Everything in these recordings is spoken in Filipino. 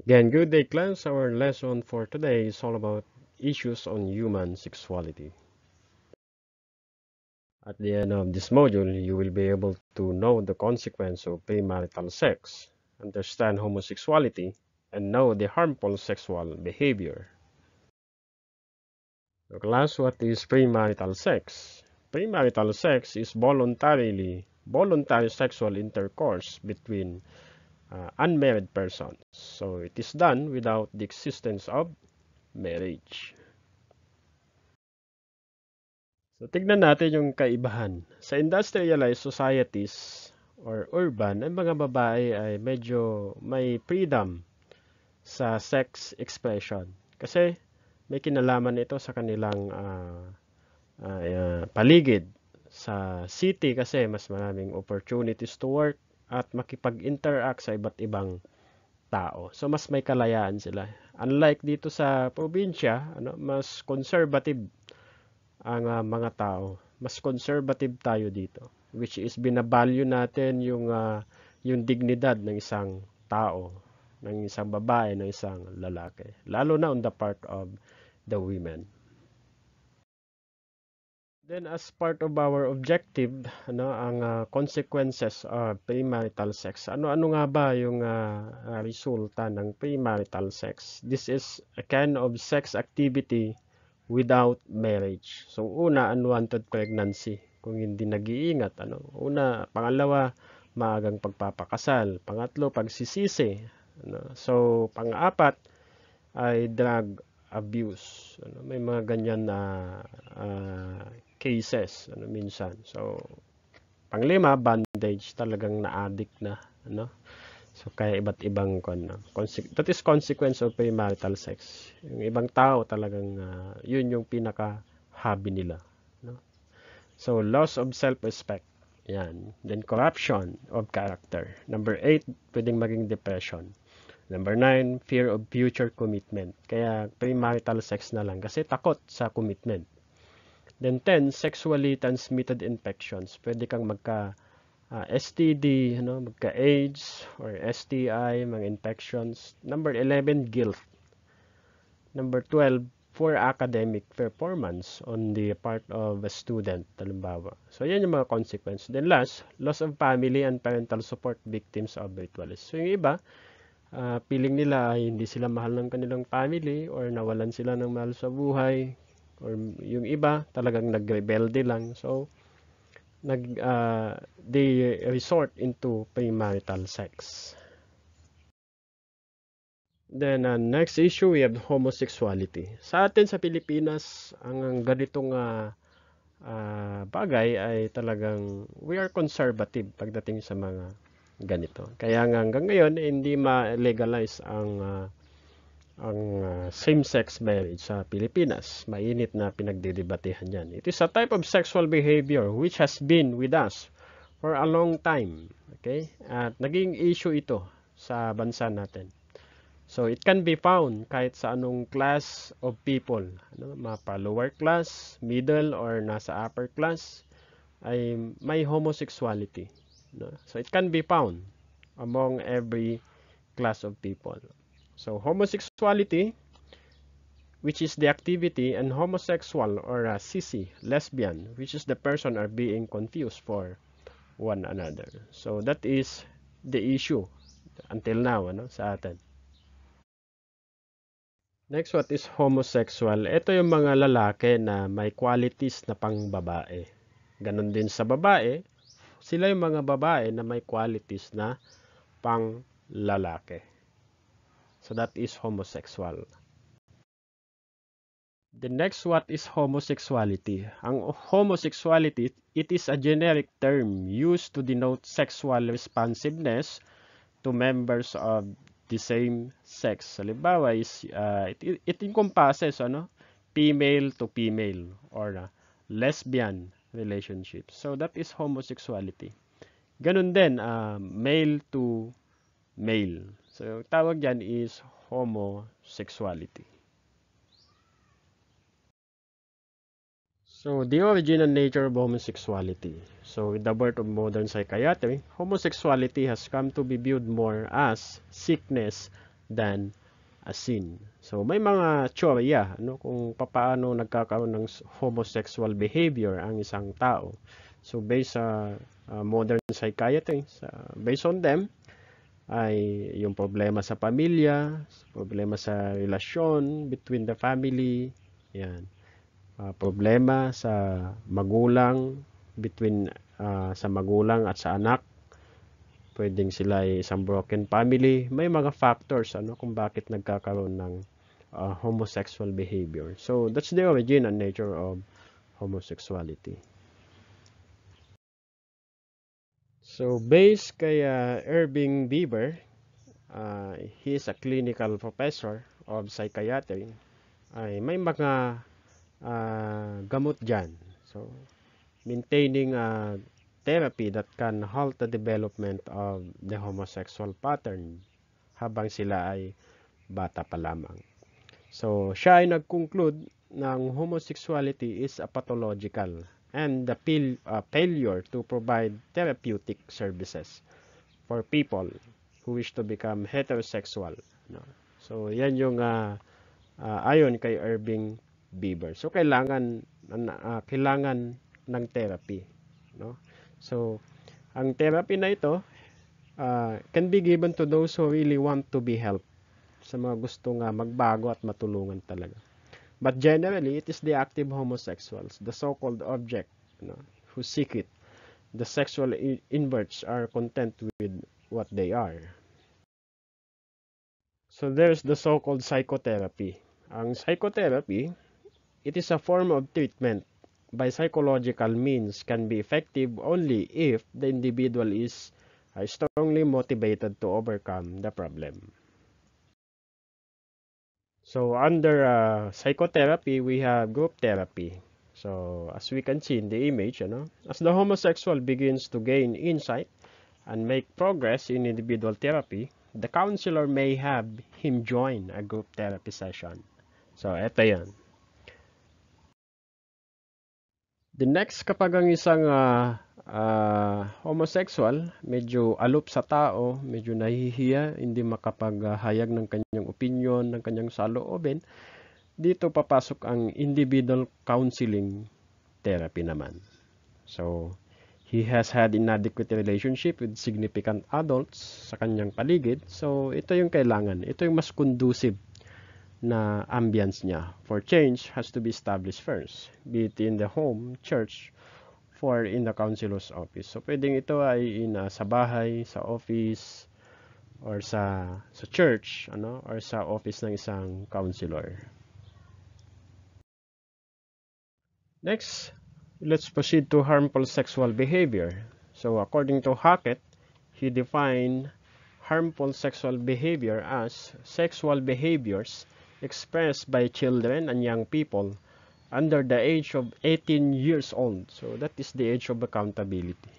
Again, good day class. Our lesson for today is all about issues on human sexuality. At the end of this module, you will be able to know the consequence of premarital sex, understand homosexuality, and know the harmful sexual behavior. So class, what is premarital sex? Premarital sex is voluntary sexual intercourse between unmarried persons. So it is done without the existence of marriage. So, tignan natin yung kaibahan. Sa industrialized societies or urban, ang mga babae ay medyo may freedom sa sex expression. Kasi may kinalaman ito sa kanilang paligid. Sa city kasi mas maraming opportunities to work at makipag-interact sa iba't ibang tao. So mas may kalayaan sila. Unlike dito sa probinsya, mas conservative ang mga tao. Mas conservative tayo dito, which is binavalue natin yung dignidad ng isang tao, ng isang babae, ng isang lalaki, lalo na on the part of the women. Then as part of our objective, ang consequences of premarital sex. Ano nga ba yung resulta ng premarital sex? This is a kind of sex activity without marriage. So una, unwanted pregnancy kung hindi nag-iingat. Pangalawa, maagang pagpapakasal. Pangatlo, pagsisisi. So pang-apat ay drug abuse. May mga ganyan na cases minsan. So panglima, bondage, talagang na-addict na. So, kaya iba't ibang that is consequence of premarital sex. Yung ibang tao talagang yun yung pinaka-hobby nila. No? So, loss of self-respect. Yan. Then, corruption of character. Number 8, pwedeng maging depression. Number 9, fear of future commitment. Kaya, premarital sex na lang kasi takot sa commitment. Then, 10, sexually transmitted infections. Pwede kang STD, magka-AIDS or STI, mga infections. Number 11, guilt. Number 12, poor academic performance on the part of a student, halimbawa. So, yan yung mga consequence. Then last, loss of family and parental support victims of rituals. So, yung iba, feeling nila ay hindi sila mahal ng kanilang family or nawalan sila ng mahal sa buhay. Or yung iba, talagang nagrebelde lang. So, they resort into premarital sex. Then, next issue, we have homosexuality. Sa atin sa Pilipinas, ang ganitong bagay ay talagang we are conservative pagdating sa mga ganito. Kaya nga hanggang ngayon, hindi ma-legalize ang same-sex marriage sa Pilipinas. Mainit na pinagdidebatehan yan. It is a type of sexual behavior which has been with us for a long time. Okay? At naging issue ito sa bansa natin. So, it can be found kahit sa anong class of people. Mapa lower class, middle, or nasa upper class, ay may homosexuality. So, it can be found among every class of people. So, homosexuality, which is the activity, and homosexual or sissy, lesbian, which is the person are being confused for one another. So, that is the issue until now sa atin. Next, what is homosexual? Ito yung mga lalaki na may qualities na pang babae. Ganon din sa babae, sila yung mga babae na may qualities na pang lalaki. So that is homosexual. The next, what is homosexuality? Ang homosexuality, it is a generic term used to denote sexual responsiveness to members of the same sex. Halimbawa is it encompasses female to female or lesbian relationship. So that is homosexuality. Ganun din male to male. So tawag diyan is homosexuality. So, the origin and nature of homosexuality. So, with the birth of modern psychiatry, homosexuality has come to be viewed more as sickness than a sin. So may mga teorya kung paano nagkakaroon ng homosexual behavior ang isang tao. So based sa modern psychiatry, based on them, ay yung problema sa pamilya, problema sa relasyon between the family, yan. Problema sa magulang, between sa magulang at sa anak, pwedeng sila ay isang broken family. May mga factors kung bakit nagkakaroon ng homosexual behavior. So that's the origin and nature of homosexuality. So based kay Irving Bieber, he is a clinical professor of psychiatry, ay may mga gamot dyan. So maintaining a therapy that can halt the development of the homosexual pattern habang sila ay bata pa lamang. So, siya ay nag-conclude ng homosexuality is a pathological and the failure to provide therapeutic services for people who wish to become heterosexual. So, yan yung ayon kay Irving Bieber. So, kailangan ng therapy. So, ang therapy na ito can be given to those who really want to be helped, sa mga gustong magbago at matulungan talaga. But generally, it is the active homosexuals, the so-called object, who seek it. The sexual inverts are content with what they are. So there's the so-called psychotherapy. Ang psychotherapy, it is a form of treatment by psychological means can be effective only if the individual is strongly motivated to overcome the problem. So under psychotherapy, we have group therapy. So as we can see in the image, as the homosexual begins to gain insight and make progress in individual therapy, the counselor may have him join a group therapy session. So eto yan. The next, kapag ang isang homosexual, medyo aloof sa tao, medyo nahihiya, hindi makapaghayag ng kanyang opinion, ng kanyang saloobin, dito papasok ang individual counseling therapy naman. So, he has had inadequate relationship with significant adults sa kanyang paligid. So, ito yung kailangan. Ito yung mas conducive na ambience niya. For change has to be established first, be it in the home, church, or in the counselor's office. So, pwedeng ito ay sa bahay, sa office, or sa church, or sa office ng isang counselor. Next, let's proceed to harmful sexual behavior. So, according to Hackett, he defined harmful sexual behavior as sexual behaviors expressed by children and young people under the age of 18 years old. So that is the age of accountability,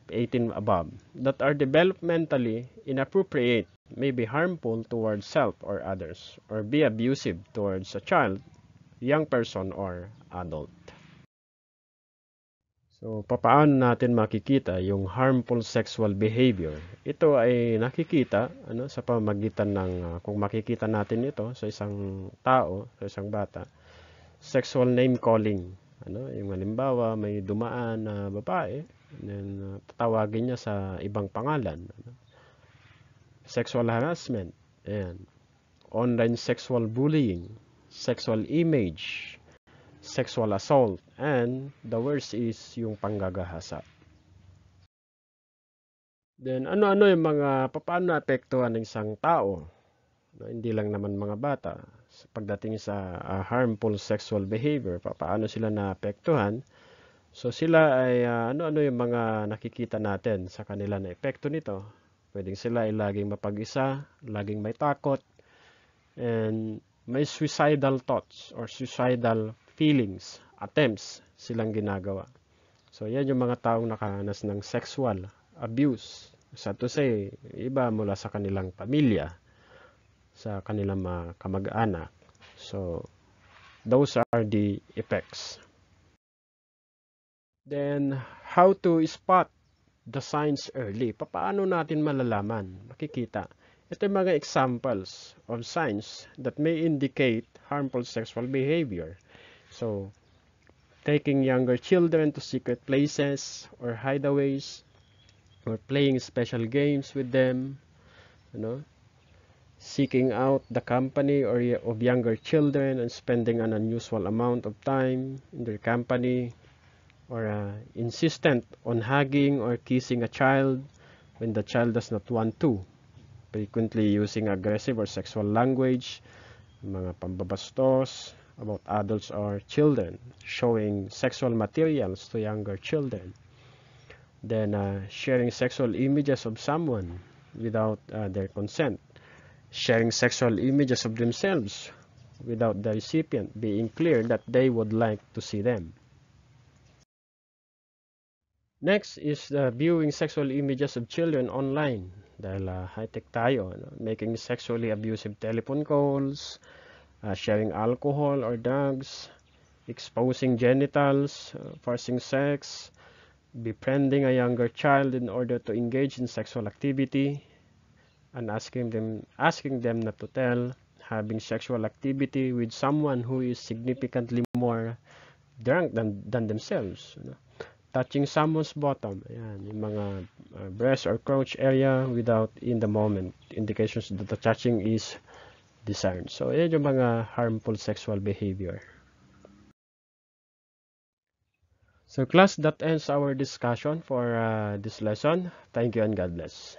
18 above, that are developmentally inappropriate, may be harmful towards self or others, or be abusive towards a child, young person, or adult. So, paano natin makikita yung harmful sexual behavior? Ito ay nakikita sa pamamagitan ng, kung makikita natin ito sa isang tao, sa isang bata, sexual name calling. Yung halimbawa, may dumaan na babae, then tatawagin niya sa ibang pangalan. Sexual harassment, ayan. Online sexual bullying, sexual image, sexual assault, and the worst is yung panggagahasa. Then, ano-ano yung paano naapektuhan ng isang tao, hindi lang naman mga bata, pagdating sa harmful sexual behavior, paano sila naapektuhan? So, sila ay, ano-ano yung mga nakikita natin sa kanila na epekto nito? Pwedeng sila ay laging mapag-isa, laging may takot, and may suicidal thoughts or suicidal feelings, attempts silang ginagawa. So, yan yung mga taong nakaranas ng sexual abuse. Sa to say, iba mula sa kanilang pamilya, sa kanilang mga kamag-anak. So, those are the effects. Then, how to spot the signs early? Paano natin malalaman, makikita? Ito yung mga examples of signs that may indicate harmful sexual behavior. So, taking younger children to secret places or hideaways, or playing special games with them, you know, seeking out the company of younger children and spending an unusual amount of time in their company, or insistent on hugging or kissing a child when the child does not want to, frequently using aggressive or sexual language, mga pambabastos about adults or children, showing sexual materials to younger children, then sharing sexual images of someone without their consent, sharing sexual images of themselves without the recipient being clear that they would like to see them. Next is viewing sexual images of children online. Dahil high-tech tayo, no? Making sexually abusive telephone calls, sharing alcohol or drugs, exposing genitals, forcing sex, befriending a younger child in order to engage in sexual activity, and asking them not to tell, having sexual activity with someone who is significantly more drunk than themselves. You know? Touching someone's bottom, ayan, yung mga breast or crotch area without in the moment, indications that the touching is desired. So, ayan yung mga harmful sexual behavior. So, class, that ends our discussion for this lesson. Thank you and God bless.